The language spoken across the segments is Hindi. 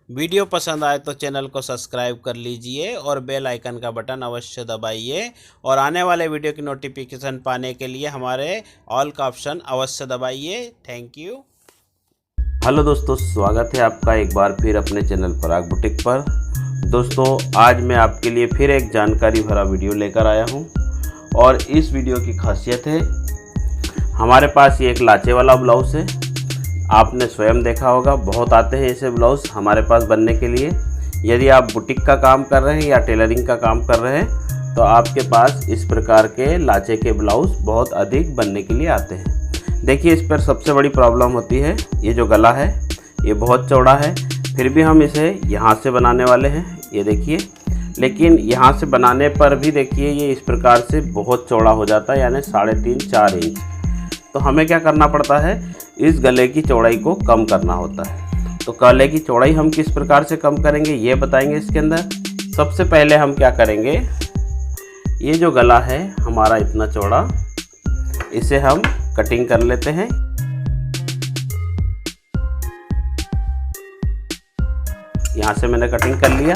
वीडियो पसंद आए तो चैनल को सब्सक्राइब कर लीजिए और बेल आइकन का बटन अवश्य दबाइए और आने वाले वीडियो की नोटिफिकेशन पाने के लिए हमारे ऑल का ऑप्शन अवश्य दबाइए। Thank you. हेलो दोस्तों, स्वागत है आपका एक बार फिर अपने चैनल पराग बुटीक पर। दोस्तों, आज मैं आपके लिए फिर एक जानकारी भरा वीडियो लेकर आया हूं और इस वीडियो की खासियत है, हमारे पास ये एक लाचे वाला ब्लाउज़ है। आपने स्वयं देखा होगा, बहुत आते हैं ऐसे ब्लाउज़ हमारे पास बनने के लिए। यदि आप बुटीक का काम कर रहे हैं या टेलरिंग का काम कर रहे हैं तो आपके पास इस प्रकार के लाचे के ब्लाउज़ बहुत अधिक बनने के लिए आते हैं। देखिए, इस पर सबसे बड़ी प्रॉब्लम होती है, ये जो गला है ये बहुत चौड़ा है, फिर भी हम इसे यहाँ से बनाने वाले हैं, ये देखिए। लेकिन यहाँ से बनाने पर भी देखिए ये इस प्रकार से बहुत चौड़ा हो जाता है, यानी 3.5-4 इंच। तो हमें क्या करना पड़ता है, इस गले की चौड़ाई को कम करना होता है। तो गले की चौड़ाई हम किस प्रकार से कम करेंगे ये बताएंगे इसके अंदर। सबसे पहले हम क्या करेंगे, ये जो गला है हमारा इतना चौड़ा, इसे हम कटिंग कर लेते हैं। यहाँ से मैंने कटिंग कर लिया।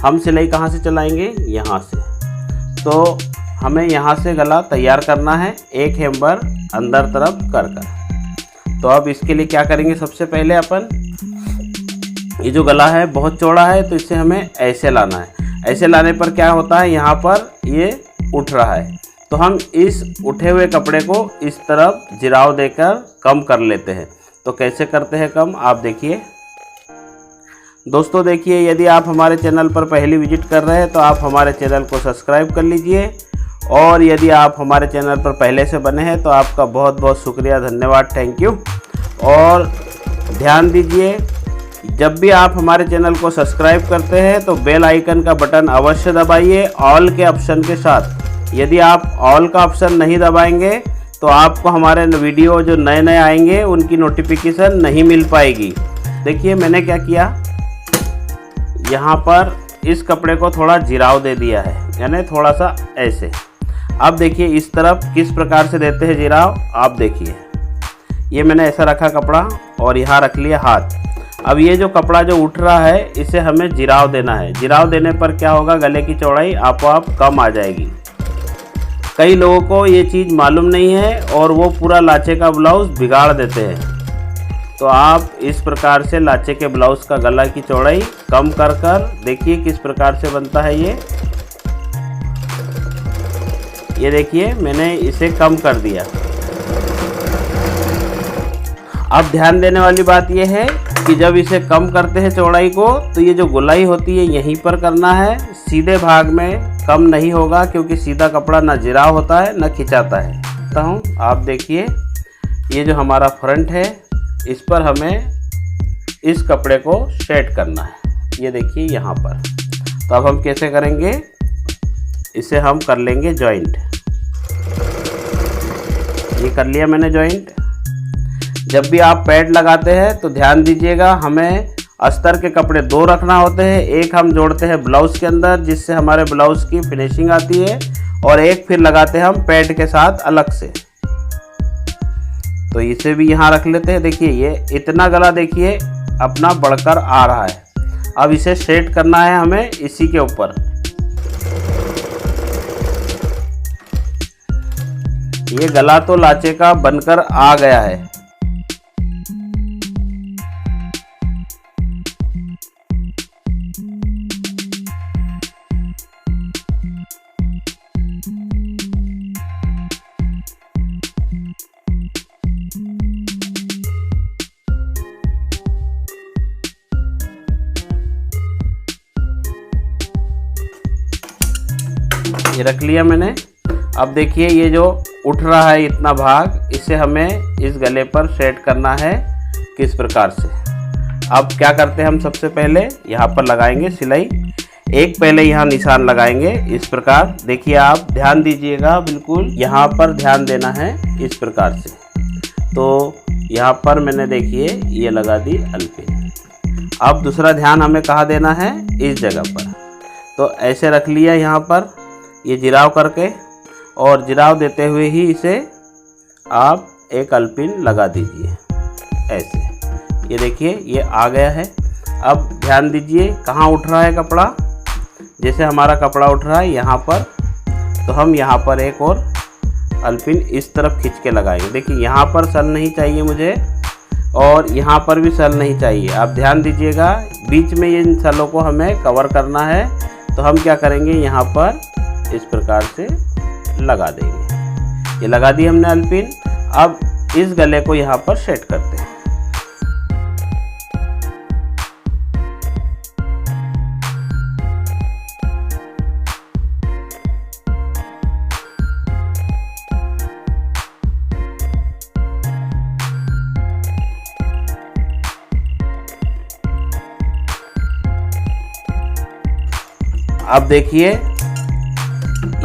हम सिलाई कहाँ से चलाएंगे, यहाँ से। तो हमें यहाँ से गला तैयार करना है, एक हेम्बर अंदर तरफ कर। तो अब इसके लिए क्या करेंगे, सबसे पहले अपन ये जो गला है बहुत चौड़ा है तो इसे हमें ऐसे लाना है। ऐसे लाने पर क्या होता है, यहाँ पर ये उठ रहा है, तो हम इस उठे हुए कपड़े को इस तरफ जिराव देकर कम कर लेते हैं। तो कैसे करते हैं कम, आप देखिए। दोस्तों देखिए, यदि आप हमारे चैनल पर पहली विजिट कर रहे हैं तो आप हमारे चैनल को सब्सक्राइब कर लीजिए, और यदि आप हमारे चैनल पर पहले से बने हैं तो आपका बहुत बहुत शुक्रिया, धन्यवाद, थैंक यू। और ध्यान दीजिए, जब भी आप हमारे चैनल को सब्सक्राइब करते हैं तो बेल आइकन का बटन अवश्य दबाइए ऑल के ऑप्शन के साथ। यदि आप ऑल का ऑप्शन नहीं दबाएंगे तो आपको हमारे वीडियो जो नए नए आएंगे उनकी नोटिफिकेशन नहीं मिल पाएगी। देखिए मैंने क्या किया, यहाँ पर इस कपड़े को थोड़ा जिराव दे दिया है, यानी थोड़ा सा ऐसे। अब देखिए इस तरफ किस प्रकार से देते हैं जिराव, आप देखिए। ये मैंने ऐसा रखा कपड़ा और यहाँ रख लिया हाथ। अब ये जो कपड़ा जो उठ रहा है इसे हमें जिराव देना है। जिराव देने पर क्या होगा, गले की चौड़ाई आपो-आप कम आ जाएगी। कई लोगों को ये चीज़ मालूम नहीं है और वो पूरा लाचे का ब्लाउज़ बिगाड़ देते हैं। तो आप इस प्रकार से लाचे के ब्लाउज़ का गला की चौड़ाई कम कर देखिए किस प्रकार से बनता है ये देखिए मैंने इसे कम कर दिया। अब ध्यान देने वाली बात यह है कि जब इसे कम करते हैं चौड़ाई को, तो ये जो गोलाई होती है यहीं पर करना है, सीधे भाग में कम नहीं होगा, क्योंकि सीधा कपड़ा ना जिराव होता है ना खिंचाता है। आप देखिए, ये जो हमारा फ्रंट है इस पर हमें इस कपड़े को सेट करना है, ये देखिए यहाँ पर। तो अब हम कैसे करेंगे, इसे हम कर लेंगे जॉइंट। ये कर लिया मैंने जॉइंट। जब भी आप पैड लगाते हैं तो ध्यान दीजिएगा, हमें अस्तर के कपड़े 2 रखना होते हैं। एक हम जोड़ते हैं ब्लाउज़ के अंदर जिससे हमारे ब्लाउज़ की फिनिशिंग आती है, और एक फिर लगाते हैं हम पैड के साथ अलग से। तो इसे भी यहाँ रख लेते हैं। देखिए ये इतना गला देखिए अपना बढ़कर आ रहा है। अब इसे सेट करना है हमें इसी के ऊपर। ये गला तो लाचे का बनकर आ गया है। ये रख लिया मैंने। अब देखिए ये जो उठ रहा है इतना भाग, इसे हमें इस गले पर सेट करना है किस प्रकार से। अब क्या करते हैं, हम सबसे पहले यहाँ पर लगाएंगे सिलाई। एक पहले यहाँ निशान लगाएंगे इस प्रकार। देखिए आप ध्यान दीजिएगा, बिल्कुल यहाँ पर ध्यान देना है इस प्रकार से। तो यहाँ पर मैंने देखिए ये लगा दी अल्पिन। अब दूसरा ध्यान हमें कहाँ देना है, इस जगह पर। तो ऐसे रख लिया यहाँ पर ये जिराव करके, और जिराव देते हुए ही इसे आप एक अल्पिन लगा दीजिए ऐसे। ये देखिए ये आ गया है। अब ध्यान दीजिए कहाँ उठ रहा है कपड़ा। जैसे हमारा कपड़ा उठ रहा है यहाँ पर, तो हम यहाँ पर एक और अल्पिन इस तरफ खींच के लगाएंगे। देखिए यहाँ पर सल नहीं चाहिए मुझे और यहाँ पर भी सल नहीं चाहिए। आप ध्यान दीजिएगा, बीच में इन सलों को हमें कवर करना है। तो हम क्या करेंगे, यहाँ पर इस प्रकार से लगा देंगे। ये लगा दी हमने अल्पिन। अब इस गले को यहाँ पर सेट करते हैं। अब देखिए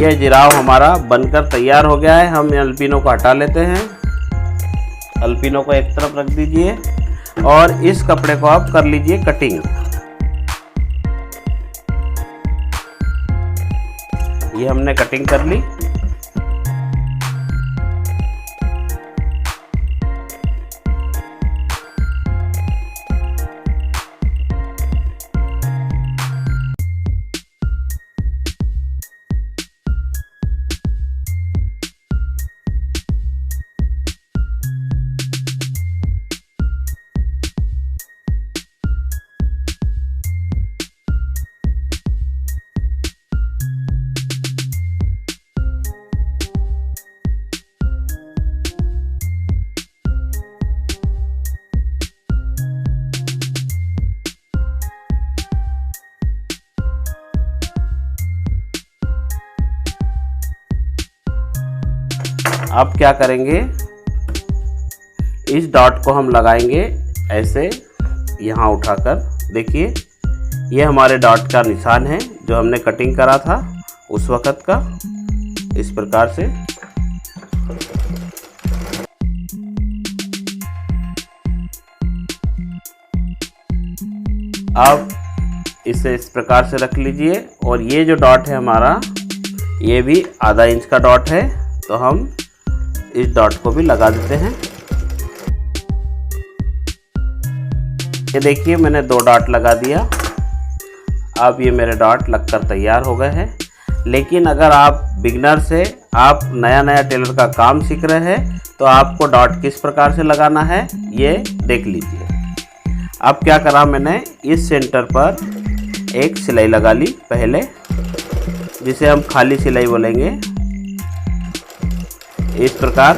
यह जिराव हमारा बनकर तैयार हो गया है। हम अल्पिनों को हटा लेते हैं। अल्पिनों को एक तरफ रख दीजिए और इस कपड़े को आप कर लीजिए कटिंग। ये हमने कटिंग कर ली। अब क्या करेंगे, इस डॉट को हम लगाएंगे ऐसे यहाँ उठाकर। देखिए ये हमारे डॉट का निशान है जो हमने कटिंग करा था उस वक़्त का। इस प्रकार से अब इसे इस प्रकार से रख लीजिए। और ये जो डॉट है हमारा, ये भी आधा इंच का डॉट है, तो हम इस डॉट को भी लगा देते हैं। ये देखिए मैंने 2 डॉट लगा दिया। अब ये मेरे डॉट लगकर तैयार हो गए हैं। लेकिन अगर आप बिगनर से, आप नया टेलर का काम सीख रहे हैं, तो आपको डॉट किस प्रकार से लगाना है ये देख लीजिए। अब क्या करा मैंने, इस सेंटर पर एक सिलाई लगा ली पहले, जिसे हम खाली सिलाई बोलेंगे। इस प्रकार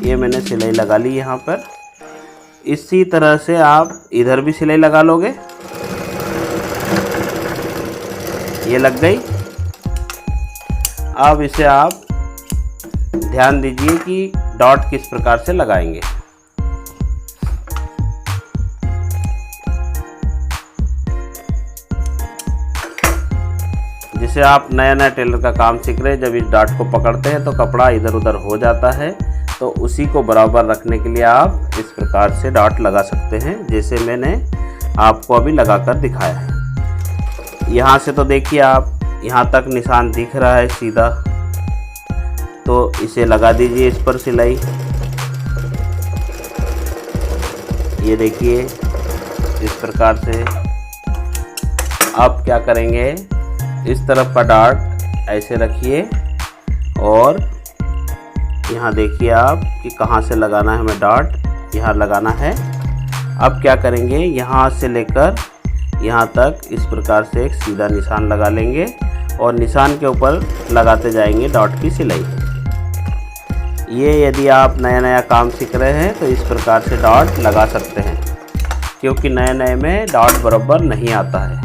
ये मैंने सिलाई लगा ली यहाँ पर। इसी तरह से आप इधर भी सिलाई लगा लोगे। ये लग गई। अब इसे आप ध्यान दीजिए कि डॉट किस प्रकार से लगाएंगे। जिसे आप नया टेलर का काम सीख रहे हैं, जब इस डॉट को पकड़ते हैं तो कपड़ा इधर उधर हो जाता है, तो उसी को बराबर रखने के लिए आप इस प्रकार से डॉट लगा सकते हैं, जैसे मैंने आपको अभी लगाकर दिखाया है। यहाँ से तो देखिए आप यहाँ तक निशान दिख रहा है सीधा, तो इसे लगा दीजिए इस पर सिलाई। ये देखिए इस प्रकार से। अब क्या करेंगे, इस तरफ का डॉट ऐसे रखिए और यहाँ देखिए आप कि कहाँ से लगाना है हमें डॉट, यहाँ लगाना है। अब क्या करेंगे, यहाँ से लेकर यहाँ तक इस प्रकार से एक सीधा निशान लगा लेंगे और निशान के ऊपर लगाते जाएंगे डॉट की सिलाई। ये यदि आप नया काम सीख रहे हैं तो इस प्रकार से डॉट लगा सकते हैं, क्योंकि नए में डॉट बराबर नहीं आता है।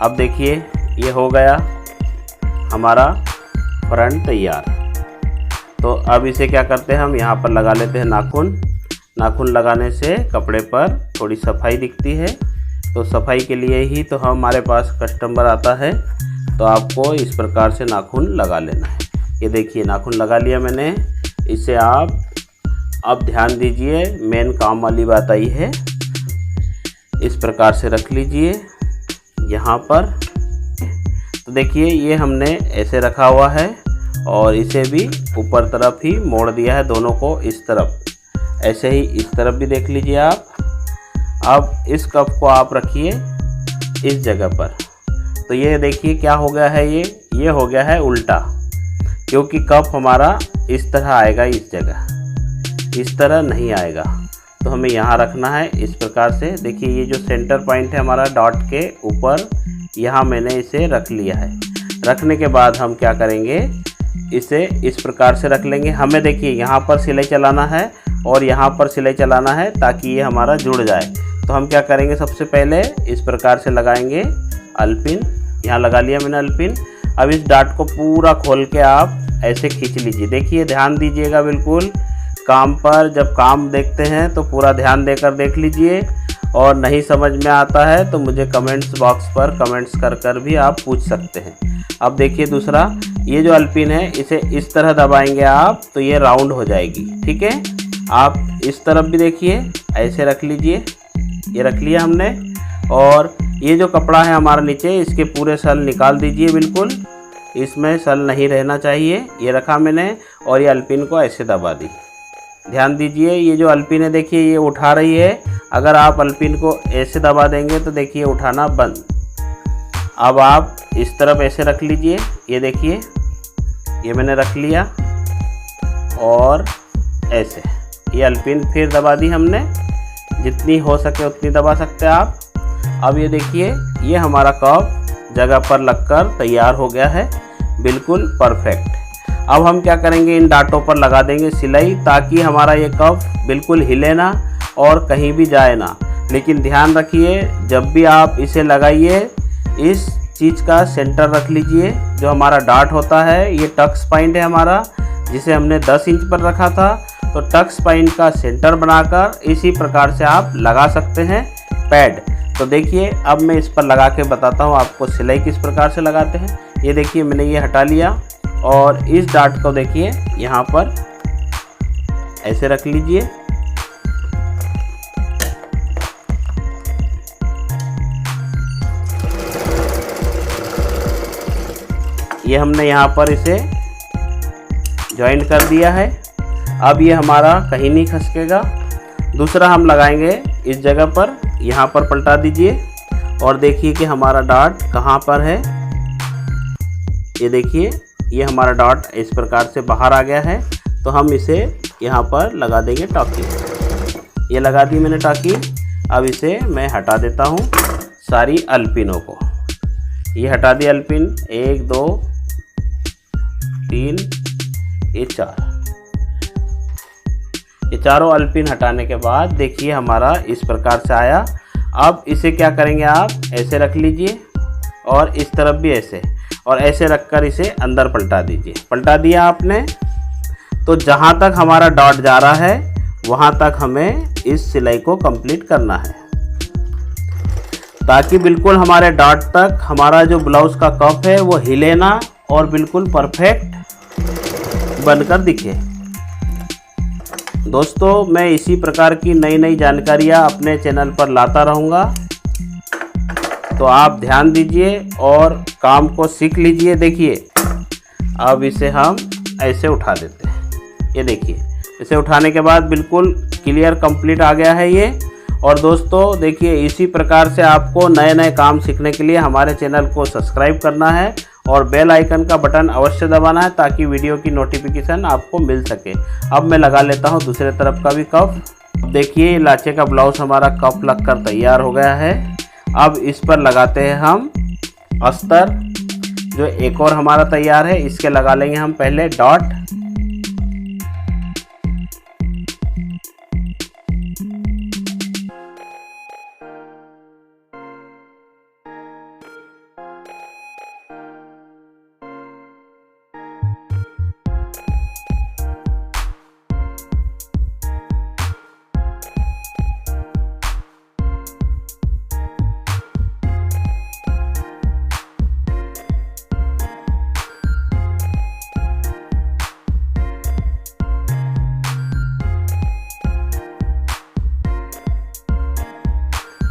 अब देखिए ये हो गया हमारा फ्रंट तैयार। तो अब इसे क्या करते हैं, हम यहाँ पर लगा लेते हैं नाखून। नाखून लगाने से कपड़े पर थोड़ी सफाई दिखती है, तो सफाई के लिए ही तो हमारे पास कस्टमर आता है। तो आपको इस प्रकार से नाखून लगा लेना है। ये देखिए नाखून लगा लिया मैंने। इसे आप अब ध्यान दीजिए, मेन काम वाली बात आई है। इस प्रकार से रख लीजिए यहाँ पर। तो देखिए ये हमने ऐसे रखा हुआ है और इसे भी ऊपर तरफ ही मोड़ दिया है, दोनों को इस तरफ। ऐसे ही इस तरफ भी देख लीजिए आप। अब इस कप को आप रखिए इस जगह पर। तो ये देखिए क्या हो गया है, ये हो गया है उल्टा, क्योंकि कप हमारा इस तरह आएगा, इस जगह इस तरह नहीं आएगा। तो हमें यहाँ रखना है इस प्रकार से। देखिए ये जो सेंटर पॉइंट है हमारा डॉट के ऊपर, यहाँ मैंने इसे रख लिया है। रखने के बाद हम क्या करेंगे, इसे इस प्रकार से रख लेंगे। हमें देखिए यहाँ पर सिलाई चलाना है और यहाँ पर सिलाई चलाना है ताकि ये हमारा जुड़ जाए। तो हम क्या करेंगे, सबसे पहले इस प्रकार से लगाएंगे अल्पिन। यहाँ लगा लिया मैंने अल्पिन। अब इस डाट को पूरा खोल के आप ऐसे खींच लीजिए। देखिए ध्यान दीजिएगा बिल्कुल काम पर, जब काम देखते हैं तो पूरा ध्यान देकर देख लीजिए, और नहीं समझ में आता है तो मुझे कमेंट्स बॉक्स पर कमेंट्स कर भी आप पूछ सकते हैं। अब देखिए दूसरा, ये जो अल्पिन है इसे इस तरह दबाएंगे आप तो ये राउंड हो जाएगी, ठीक है। आप इस तरफ भी देखिए ऐसे रख लीजिए, ये रख लिया हमने। और ये जो कपड़ा है हमारा नीचे, इसके पूरे सल निकाल दीजिए बिल्कुल, इसमें सल नहीं रहना चाहिए। ये रखा मैंने और ये अल्पिन को ऐसे दबा दी। ध्यान दीजिए ये जो अल्पिन है देखिए ये उठा रही है। अगर आप अल्पिन को ऐसे दबा देंगे तो देखिए उठाना बंद। अब आप इस तरफ ऐसे रख लीजिए, ये देखिए ये मैंने रख लिया और ऐसे ये अल्पिन फिर दबा दी हमने, जितनी हो सके उतनी दबा सकते हैं आप। अब ये देखिए ये हमारा कप जगह पर लगकर तैयार हो गया है, बिल्कुल परफेक्ट। अब हम क्या करेंगे, इन डाटों पर लगा देंगे सिलाई ताकि हमारा ये कप बिल्कुल हिले ना और कहीं भी जाए ना। लेकिन ध्यान रखिए जब भी आप इसे लगाइए इस चीज़ का सेंटर रख लीजिए। जो हमारा डाट होता है ये टक्स पॉइंट है हमारा, जिसे हमने 10 इंच पर रखा था। तो टक्स पॉइंट का सेंटर बनाकर इसी प्रकार से आप लगा सकते हैं पैड। तो देखिए अब मैं इस पर लगा के बताता हूँ आपको सिलाई किस प्रकार से लगाते हैं। ये देखिए मैंने ये हटा लिया और इस डाट को देखिए यहाँ पर ऐसे रख लीजिए। ये हमने यहाँ पर इसे जॉइंट कर दिया है। अब ये हमारा कहीं नहीं खसकेगा। दूसरा हम लगाएंगे इस जगह पर, यहाँ पर पलटा दीजिए और देखिए कि हमारा डाट कहाँ पर है। ये देखिए ये हमारा डॉट इस प्रकार से बाहर आ गया है। तो हम इसे यहाँ पर लगा देंगे टाकी। ये लगा दी मैंने टाकी। अब इसे मैं हटा देता हूँ सारी अल्पिनों को। ये हटा दी अल्पिन, 1 2 3 ये 4। ये चारों अल्पिन हटाने के बाद देखिए हमारा इस प्रकार से आया। अब इसे क्या करेंगे, आप ऐसे रख लीजिए और इस तरफ भी ऐसे, और ऐसे रखकर इसे अंदर पलटा दीजिए। पलटा दिया आपने तो जहाँ तक हमारा डॉट जा रहा है वहाँ तक हमें इस सिलाई को कंप्लीट करना है, ताकि बिल्कुल हमारे डॉट तक हमारा जो ब्लाउज़ का कप है वो हिले ना और बिल्कुल परफेक्ट बनकर दिखे। दोस्तों मैं इसी प्रकार की नई नई जानकारियाँ अपने चैनल पर लाता रहूँगा, तो आप ध्यान दीजिए और काम को सीख लीजिए। देखिए अब इसे हम ऐसे उठा देते हैं। ये देखिए इसे उठाने के बाद बिल्कुल क्लियर कंप्लीट आ गया है ये। और दोस्तों देखिए इसी प्रकार से आपको नए नए काम सीखने के लिए हमारे चैनल को सब्सक्राइब करना है और बेल आइकन का बटन अवश्य दबाना है ताकि वीडियो की नोटिफिकेशन आपको मिल सके। अब मैं लगा लेता हूँ दूसरे तरफ का भी कप। देखिए लाचे का ब्लाउज हमारा कप लगकर तैयार हो गया है। अब इस पर लगाते हैं हम अस्तर, जो एक और हमारा तैयार है। इसके लगा लेंगे हम पहले डॉट।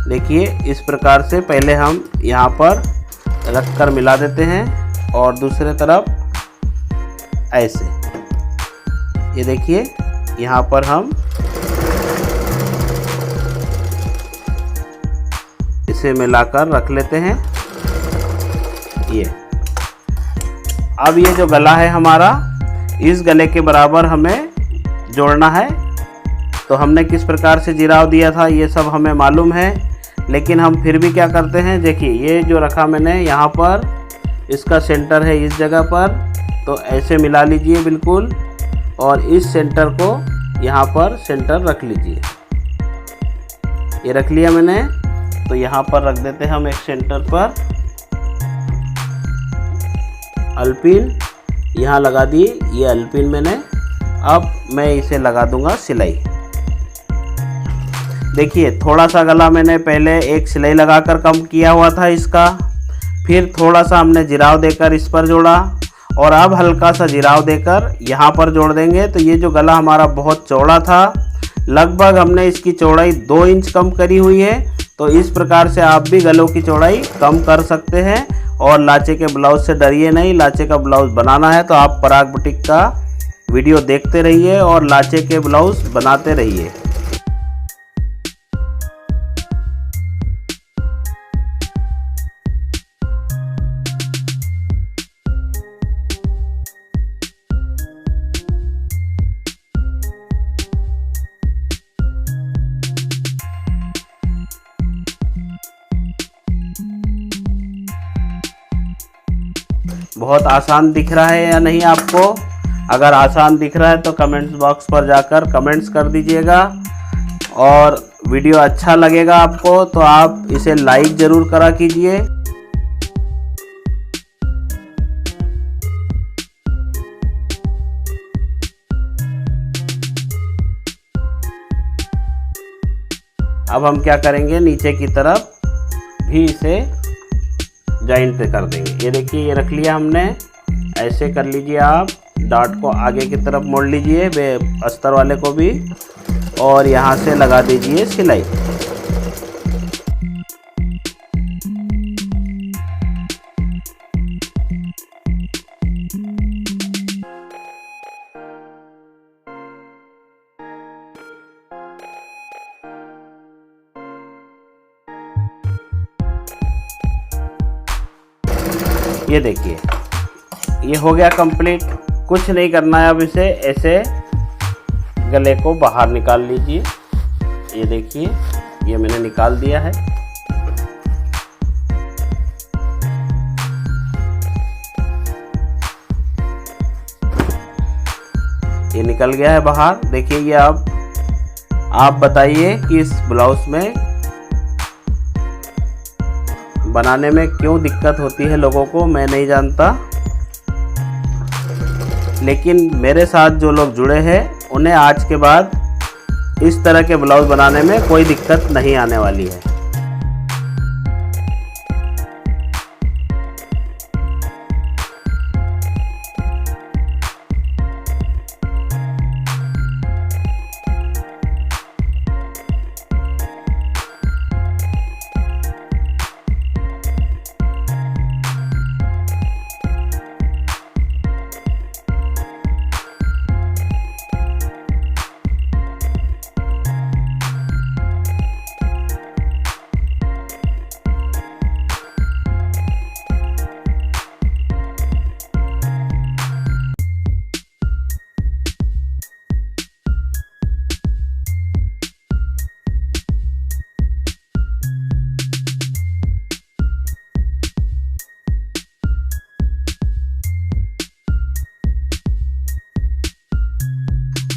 देखिए इस प्रकार से पहले हम यहाँ पर रख कर मिला देते हैं और दूसरे तरफ ऐसे। ये देखिए यहाँ पर हम इसे मिलाकर रख लेते हैं। ये अब ये जो गला है हमारा, इस गले के बराबर हमें जोड़ना है। तो हमने किस प्रकार से जिराव दिया था ये सब हमें मालूम है, लेकिन हम फिर भी क्या करते हैं, देखिए ये जो रखा मैंने यहाँ पर, इसका सेंटर है इस जगह पर, तो ऐसे मिला लीजिए बिल्कुल, और इस सेंटर को यहाँ पर सेंटर रख लीजिए। ये रख लिया मैंने, तो यहाँ पर रख देते हैं हम एक सेंटर पर अल्पिन, यहाँ लगा दिए ये अल्पिन मैंने। अब मैं इसे लगा दूंगा सिलाई। देखिए थोड़ा सा गला मैंने पहले एक सिलाई लगाकर कम किया हुआ था इसका, फिर थोड़ा सा हमने जिराव देकर इस पर जोड़ा, और अब हल्का सा जिराव देकर यहाँ पर जोड़ देंगे। तो ये जो गला हमारा बहुत चौड़ा था, लगभग हमने इसकी चौड़ाई 2 इंच कम करी हुई है। तो इस प्रकार से आप भी गलों की चौड़ाई कम कर सकते हैं। और लाचे के ब्लाउज से डरिए नहीं, लाचे का ब्लाउज बनाना है तो आप पराग बुटीक का वीडियो देखते रहिए और लाचे के ब्लाउज बनाते रहिए। बहुत आसान दिख रहा है या नहीं आपको? अगर आसान दिख रहा है तो कमेंट्स बॉक्स पर जाकर कमेंट्स कर दीजिएगा, और वीडियो अच्छा लगेगा आपको तो आप इसे लाइक ज़रूर करा कीजिए। अब हम क्या करेंगे, नीचे की तरफ भी इसे जॉइंट कर देंगे। ये देखिए ये रख लिया हमने, ऐसे कर लीजिए आप, डाट को आगे की तरफ मोड़ लीजिए अस्तर वाले को भी, और यहाँ से लगा दीजिए सिलाई। ये देखिए ये हो गया कंप्लीट। कुछ नहीं करना है, अब इसे ऐसे गले को बाहर निकाल लीजिए। ये देखिए ये मैंने निकाल दिया है। ये निकल गया है बाहर। देखिए ये अब आप बताइए कि इस ब्लाउज में बनाने में क्यों दिक्कत होती है लोगों को, मैं नहीं जानता, लेकिन मेरे साथ जो लोग जुड़े हैं उन्हें आज के बाद इस तरह के ब्लाउज बनाने में कोई दिक्कत नहीं आने वाली है।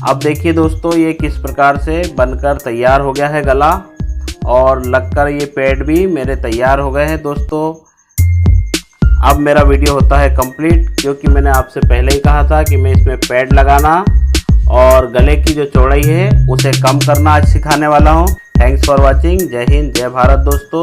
अब देखिए दोस्तों ये किस प्रकार से बनकर तैयार हो गया है गला, और लगकर ये पैड भी मेरे तैयार हो गए हैं दोस्तों। अब मेरा वीडियो होता है कंप्लीट, क्योंकि मैंने आपसे पहले ही कहा था कि मैं इसमें पैड लगाना और गले की जो चौड़ाई है उसे कम करना आज सिखाने वाला हूँ। Thanks for watching. जय हिंद, जय भारत दोस्तों।